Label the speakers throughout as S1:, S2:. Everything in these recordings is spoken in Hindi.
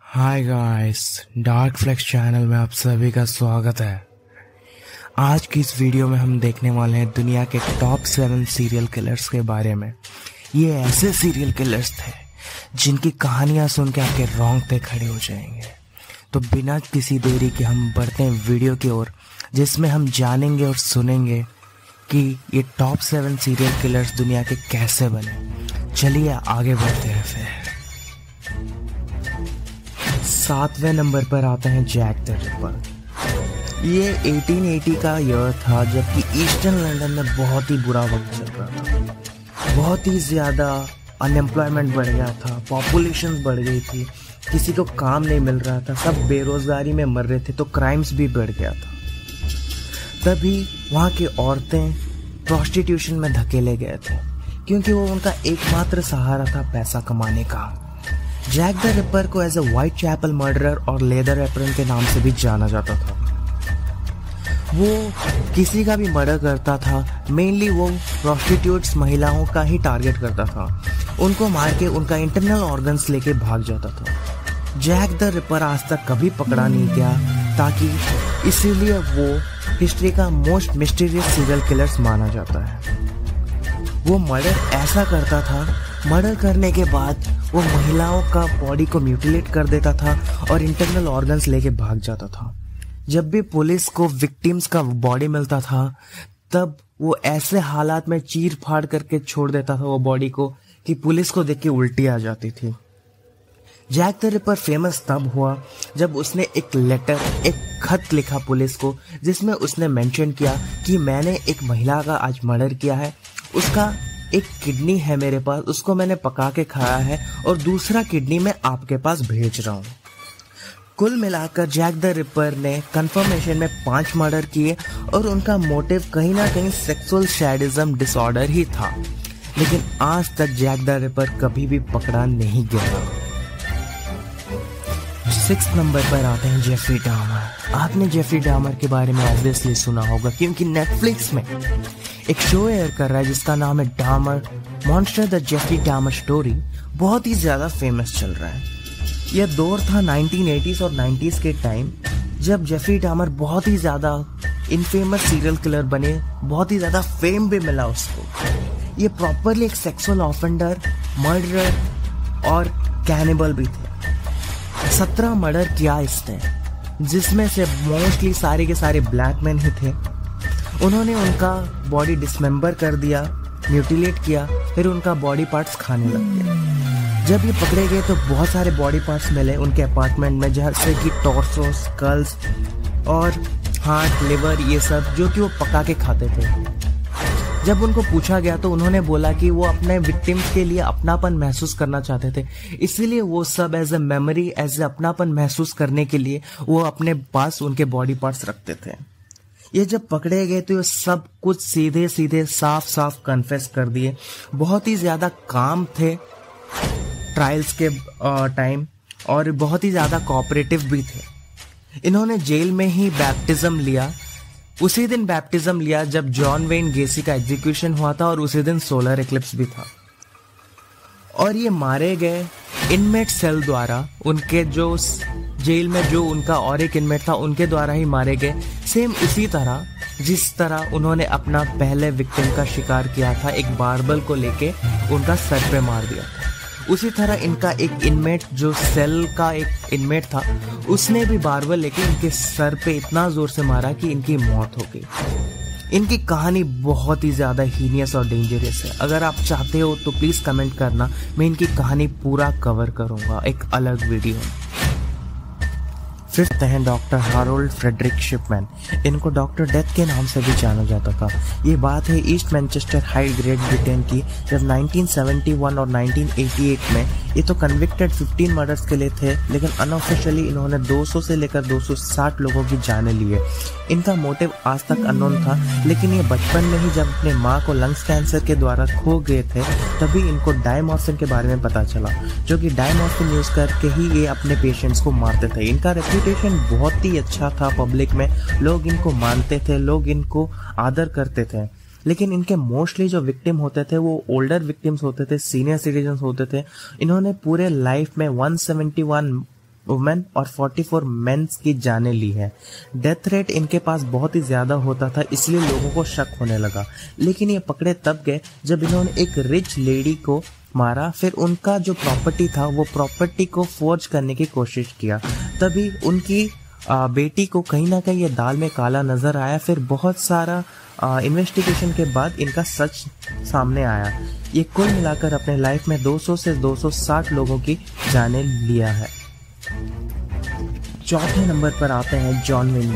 S1: हाय गाइस, डार्क फ्लेक्स चैनल में आप सभी का स्वागत है। आज की इस वीडियो में हम देखने वाले हैं दुनिया के टॉप 7 सीरियल किलर्स के बारे में। ये ऐसे सीरियल किलर्स थे जिनकी कहानियां सुन के आपके रोंगटे खड़े हो जाएंगे। तो बिना किसी देरी के हम बढ़ते हैं वीडियो की ओर, जिसमें हम जानेंगे और सुनेंगे कि ये टॉप 7 सीरियल किलर्स दुनिया के कैसे बने। चलिए आगे बढ़ते हैं। फिर 7वें नंबर पर आता है जैक द रिपर। ये 1880 का ईयर था, जबकि ईस्टर्न लंदन में बहुत ही बुरा वक्त चल रहा था। बहुत ही ज़्यादा अनएम्प्लॉयमेंट बढ़ गया था, पॉपुलेशन बढ़ गई थी, किसी को काम नहीं मिल रहा था, सब बेरोजगारी में मर रहे थे, तो क्राइम्स भी बढ़ गया था। तभी वहाँ की औरतें प्रोस्टिट्यूशन में धकेले गए थे, क्योंकि वो उनका एकमात्र सहारा था पैसा कमाने का। जैक द रिपर को as a Whitechapel murderer और लेदर एप्रन के नाम से भी जाना जाता था। वो किसी का भी मर्डर करता था, मेनली वो प्रोस्टिट्यूट्स महिलाओं का ही टारगेट करता था। उनको मार के उनका इंटरनल ऑर्गन्स लेके भाग जाता था। जैक द रिपर आज तक कभी पकड़ा नहीं गया, ताकि इसीलिए वो हिस्ट्री का मोस्ट मिस्टीरियस सीरियल किलर्स माना जाता है। वो मर्डर ऐसा करता था, मर्डर करने के बाद वो महिलाओं का बॉडी को म्यूटिलेट कर देता था और इंटरनल ऑर्गन्स लेके भाग जाता था। जब भी पुलिस को विक्टिम्स का बॉडी मिलता था, तब वो ऐसे हालात में चीर फाड़ करके छोड़ देता था वो बॉडी को कि पुलिस को देख के उल्टी आ जाती थी। जैक द रिपर फेमस तब हुआ जब उसने एक खत लिखा पुलिस को, जिसमें उसने मेंशन किया कि मैंने एक महिला का आज मर्डर किया है, उसका एक किडनी है मेरे पास, उसको मैंने पका के खाया है और दूसरा किडनी मैं आपके पास भेज रहा हूँ। कुल मिलाकर जैक द रिपर ने कंफर्मेशन में 5 मर्डर किए और उनका मोटिव कहीं ना कहीं सेक्सुअल सैडिज्म डिसऑर्डर ही था। लेकिन आज तक जैक द रिपर कभी भी पकड़ा नहीं गया। 6 नंबर पर आते हैं जेफरी डामर। आपने जेफरी डामर के बारे में ऑब्वियसली सुना होगा, क्योंकि नेटफ्लिक्स में एक शो एयर कर रहा है जिसका नाम है Dahmer monster the Jeffrey Dahmer story. बहुत ही ज्यादा फेमस चल रहा है। यह दौर था 1980s और 90s के टाइम, जब जेफरी डामर बहुत ही ज्यादा इनफेमस सीरियल किलर बने, बहुत ही ज्यादा फेम भी मिला उसको। ये प्रॉपरली एक सेक्सुअल ऑफेंडर, मर्डरर और कैनिबल भी थे। 17 मर्डर किया इसने, जिसमें से मोस्टली सारे के सारे ब्लैक मैन ही थे। उन्होंने उनका बॉडी डिसमेंबर कर दिया, म्यूटिलेट किया, फिर उनका बॉडी पार्ट्स खाने लग गए। जब ये पकड़े गए तो बहुत सारे बॉडी पार्ट्स मिले उनके अपार्टमेंट में, जैसे कि टॉर्सो, स्कल्स और हार्ट, लिवर, ये सब जो कि वो पका के खाते थे। जब उनको पूछा गया तो उन्होंने बोला कि वो अपने विक्टिम्स के लिए अपनापन महसूस करना चाहते थे, इसीलिए वो सब as a memory, as a अपनापन महसूस करने के लिए वो अपने पास उनके बॉडी पार्ट्स रखते थे। ये जब पकड़े गए तो ये सब कुछ सीधे सीधे साफ साफ कन्फेस कर दिए। बहुत ही ज्यादा काम थे ट्रायल्स के टाइम, और बहुत ही ज्यादा कोऑपरेटिव भी थे। इन्होंने जेल में ही बैप्टिज्म लिया। उसी दिन बैप्टिज्म लिया जब जॉन वेन गेसी का एग्जीक्यूशन हुआ था, और उसी दिन सोलर एक्लिप्स भी था। और ये मारे गए इनमेट सेल द्वारा, उनके जो जेल में जो उनका और एक इनमेट था उनके द्वारा ही मारे गए। सेम उसी तरह जिस तरह उन्होंने अपना पहले विक्टिम का शिकार किया था, एक बारबल को लेके उनका सर पे मार दिया था। उसी तरह इनका एक इनमेट, जो सेल का एक इनमेट था, उसने भी बारबल लेके इनके सर पे इतना जोर से मारा कि इनकी मौत हो गई। इनकी कहानी बहुत ही ज्यादा हीनियस और डेंजरस है। अगर आप चाहते हो तो प्लीज कमेंट करना, मैं इनकी कहानी पूरा कवर करूंगा एक अलग वीडियो में। 5th हैं डॉक्टर हैरोल्ड फ्रेडरिक शिपमैन। इनको डॉक्टर डेथ के नाम से भी जाना जाता था। ये बात है east Manchester, high great Britain की, जब 1971 और 1988 में ये तो कन्विक्टेड 15 मर्डर्स के लिए थे, लेकिन अनऑफिशियली इन्होंने 200 से लेकर 260 लोगों की जानें ली है। इनका मोटिव आज तक अननोन था, लेकिन ये बचपन में ही जब अपने माँ को लंग्स कैंसर के द्वारा खो गए थे, तभी इनको डायमॉर्फिन के बारे में पता चला, जो कि डायमॉर्फिन यूज करके ही ये अपने पेशेंट्स को मारते थे। इनका रेपुटेशन बहुत ही अच्छा था पब्लिक में, लोग इनको मानते थे, लोग इनको आदर करते थे। लेकिन इनके मोस्टली जो विक्टिम होते थे वो ओल्डर विक्टिम्स होते थे, सीनियर सिटीजन्स होते थे। इन्होंने पूरे लाइफ में 171 वुमेन और 44 मेंस की जानें ली है। डेथ रेट इनके पास बहुत ही ज़्यादा होता था, इसलिए लोगों को शक होने लगा। लेकिन ये पकड़े तब गए जब इन्होंने एक रिच लेडी को मारा, फिर उनका जो प्रॉपर्टी था वो प्रॉपर्टी को फोर्ज करने की कोशिश किया। तभी उनकी बेटी को कहीं ना कहीं ये दाल में काला नज़र आया। फिर बहुत सारा इन्वेस्टिगेशन के बाद इनका सच सामने आया। ये कुल मिलाकर अपने लाइफ में 200 से 260 लोगों की जानें लिया है। चौथे नंबर पर आते हैं John Wayne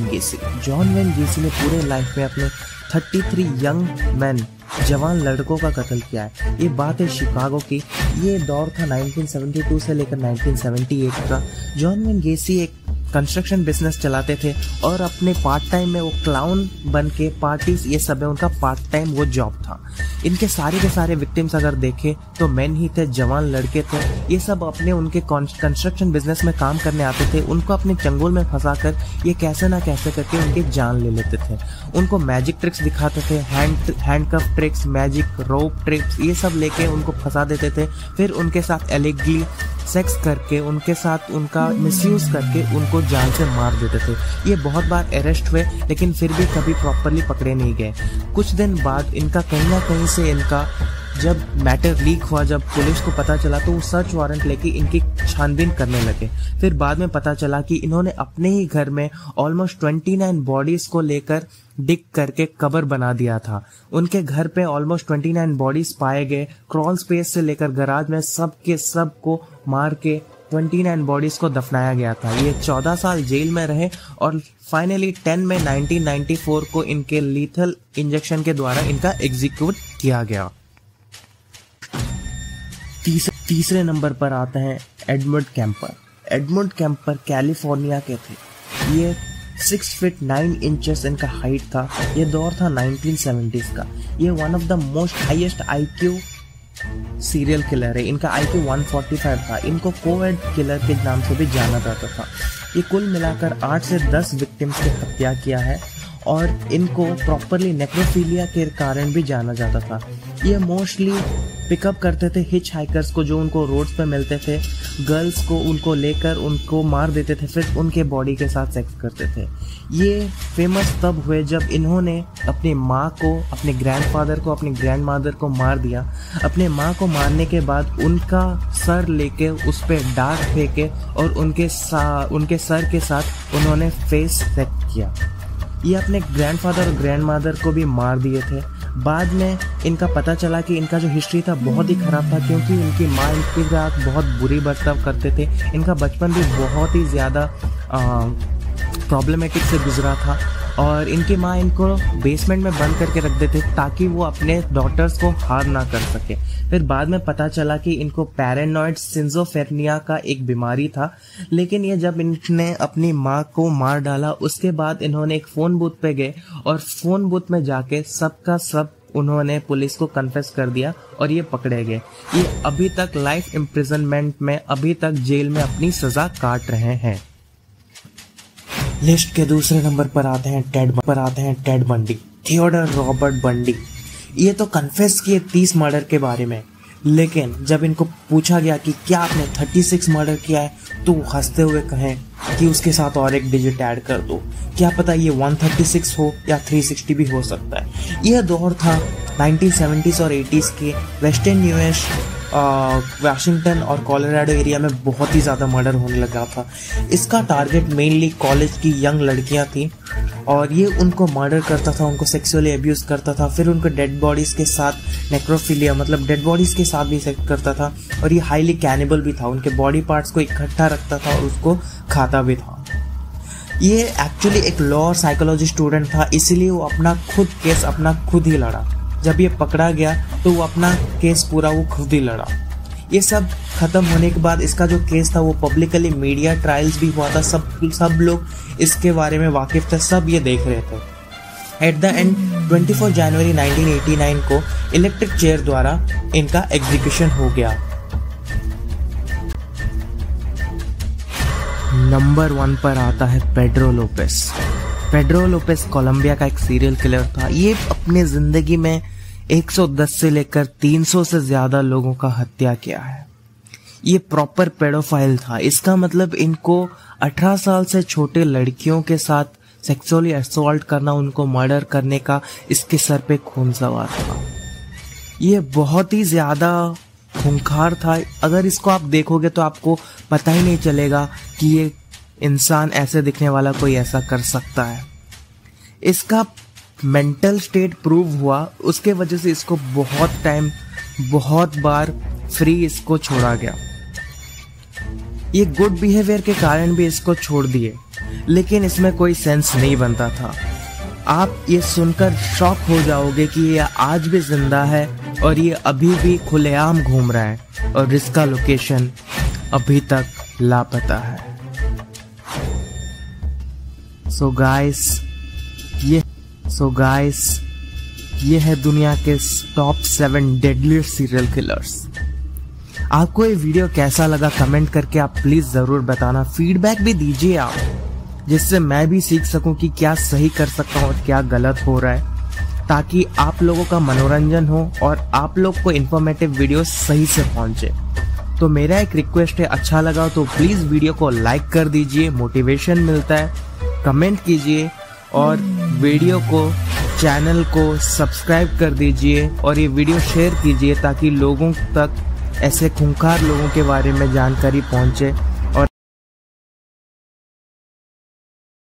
S1: Gacy. John Wayne Gacy ने पूरे लाइफ में अपने 33 यंग मैन, जवान लड़कों का कत्ल किया है। ये बात है शिकागो की। ये दौर था 1972 से लेकर 1978 का। जॉन वेन गेसी एक कंस्ट्रक्शन बिजनेस चलाते थे और अपने पार्ट टाइम में वो क्लाउन बन के पार्टीज ये सब है उनका पार्ट टाइम वो जॉब था। इनके सारे के सारे विक्टिम्स अगर देखें तो मेन ही थे, जवान लड़के थे। ये सब अपने उनके कंस्ट्रक्शन बिजनेस में काम करने आते थे। उनको अपने चंगुल में फंसाकर ये कैसे ना कैसे करके उनकी जान ले लेते थे। उनको मैजिक ट्रिक्स दिखाते थे, हैंडकफ ट्रिक्स, मैजिक रोप ट्रिक्स, ये सब लेके उनको फंसा देते थे। फिर उनके साथ एलिगली सेक्स करके, उनके साथ उनका मिसयूज करके उनको जान से मार देते थे। ये बहुत बार अरेस्ट हुए लेकिन फिर भी कभी प्रॉपरली पकड़े नहीं गए। कुछ दिन बाद इनका कहीं ना कहीं से इनका जब मैटर लीक हुआ, जब पुलिस को पता चला तो वो सर्च वारंट लेके इनकी छानबीन करने लगे। फिर बाद में पता चला कि इन्होंने अपने ही घर में ऑलमोस्ट 29 बॉडीज को लेकर डिग करके कब्र बना दिया था। उनके घर पे ऑलमोस्ट 29 बॉडीज पाए गए। क्रॉल स्पेस से लेकर गराज में सब के सब को मार के 29 बॉडीज को दफनाया गया था। ये 14 साल जेल में रहे और फाइनली 10 मई 1994 को इनके लीथल इंजेक्शन के द्वारा इनका एग्जीक्यूट किया गया। तीसरे नंबर पर आते हैं Edmund camper. Edmund camper California के थे। ये 6 फीट 9 इंचेस इनका हाइट था। ये दौर था 1970s का। ये one of the most highest IQ serial killer है। इनका IQ 145 था। इनको कोएड किलर के नाम से भी जाना जाता था। ये कुल मिलाकर 8 से 10 विक्टिम्स की हत्या किया है और इनको प्रॉपरली नेक्रोफिलिया के कारण भी जाना जाता था। ये मोस्टली पिकअप करते थे हिच हाइकर्स को जो उनको रोड्स पे मिलते थे, गर्ल्स को उनको लेकर उनको मार देते थे, फिर उनके बॉडी के साथ सेक्स करते थे। ये फेमस तब हुए जब इन्होंने अपनी माँ को, अपने ग्रैंडफादर को, अपनी ग्रैंडमदर को मार दिया। अपने माँ को मारने के बाद उनका सर लेके उस पर डार्क फेंके और उनके सर के साथ उन्होंने फेस सेक्स किया। ये अपने ग्रैंडफादर और ग्रैंडमदर को भी मार दिए थे। बाद में इनका पता चला कि इनका जो हिस्ट्री था बहुत ही खराब था, क्योंकि इनकी माँ इनके साथ बहुत बुरी बर्ताव करते थे। इनका बचपन भी बहुत ही ज़्यादा प्रॉब्लमेटिक से गुजरा था और इनकी माँ इनको बेसमेंट में बंद करके रख देते ताकि वो अपने डॉटर्स को हार ना कर सके। फिर बाद में पता चला कि इनको पैरानॉइड सिंजोफ्रेनिया का एक बीमारी था। लेकिन ये जब इन्होंने अपनी माँ को मार डाला उसके बाद इन्होंने एक फ़ोन बूथ पे गए और फ़ोन बूथ में जाके सबका सब उन्होंने पुलिस को कन्फेस कर दिया और ये पकड़े गए। ये अभी तक लाइफ इम्प्रिजनमेंट में, अभी तक जेल में अपनी सज़ा काट रहे हैं। लिस्ट के दूसरे नंबर पर आते हैं टेड बंडी, थियोडर रॉबर्ट बंडी। ये तो कन्फेस किए 30 मर्डर के बारे में, लेकिन जब इनको पूछा गया कि क्या आपने 36 मर्डर किया है तो हंसते हुए कहें कि उसके साथ और एक डिजिट ऐड कर दो, क्या पता ये 136 हो या 360 भी हो सकता है। यह दौर था 1970s और 80s के। वेस्टर्न यूएस वाशिंगटन और कोलोराडो एरिया में बहुत ही ज़्यादा मर्डर होने लगा था। इसका टारगेट मेनली कॉलेज की यंग लड़कियां थी और ये उनको मर्डर करता था, उनको सेक्सुअली अब्यूज़ करता था, फिर उनको डेड बॉडीज़ के साथ नेक्रोफिलिया मतलब डेड बॉडीज़ के साथ भी सेक्स करता था और ये हाईली कैनिबल भी था। उनके बॉडी पार्ट्स को इकट्ठा रखता था और उसको खाता भी था। ये एक्चुअली एक लॉ और साइकोलॉजी स्टूडेंट था, इसीलिए वो अपना खुद ही लड़ा। जब ये पकड़ा गया तो वो अपना केस पूरा वो खुद ही लड़ा। ये सब खत्म होने के बाद इसका जो केस था वो पब्लिकली मीडिया ट्रायल्स भी हुआ था। सब लोग इसके बारे में वाकिफ थे, सब ये देख रहे थे। एट द एंड 24 जनवरी 1989 को इलेक्ट्रिक चेयर द्वारा इनका एग्जीक्यूशन हो गया। नंबर 1 पर आता है Pedro Lopez. Pedro Lopez Colombia का एक सीरियल किलर था। ये अपने जिंदगी में 110 से लेकर 300 से ज्यादा लोगों का हत्या किया है। ये प्रॉपर पेडोफाइल था। इसका मतलब इनको 18 साल से छोटे लड़कियों के साथ सेक्सुअली असॉल्ट करना, उनको मर्डर करने का इसके सर पे खून सवार था। ये बहुत ही ज्यादा खूंखार था। अगर इसको आप देखोगे तो आपको पता ही नहीं चलेगा कि ये इंसान ऐसे दिखने वाला कोई ऐसा कर सकता है। इसका मेंटल स्टेट प्रूव हुआ, उसके वजह से इसको बहुत बार फ्री इसको छोड़ा गया। ये गुड बिहेवियर के कारण भी इसको छोड़ दिए, लेकिन इसमें कोई सेंस नहीं बनता था। आप ये सुनकर शॉक हो जाओगे कि ये आज भी जिंदा है और ये अभी भी खुलेआम घूम रहा है और इसका लोकेशन अभी तक लापता है। सो गाइस ये है दुनिया के टॉप 7 डेडलीस्ट सीरियल किलर्स। आपको ये वीडियो कैसा लगा कमेंट करके आप प्लीज जरूर बताना। फीडबैक भी दीजिए आप, जिससे मैं भी सीख सकूं कि क्या सही कर सकता हूं और क्या गलत हो रहा है, ताकि आप लोगों का मनोरंजन हो और आप लोग को इन्फॉर्मेटिव वीडियो सही से पहुंचे। तो मेरा एक रिक्वेस्ट है, अच्छा लगा तो प्लीज वीडियो को लाइक कर दीजिए, मोटिवेशन मिलता है। कमेंट कीजिए और वीडियो को, चैनल को सब्सक्राइब कर दीजिए और ये वीडियो शेयर कीजिए ताकि लोगों तक ऐसे खूंखार लोगों के बारे में जानकारी पहुंचे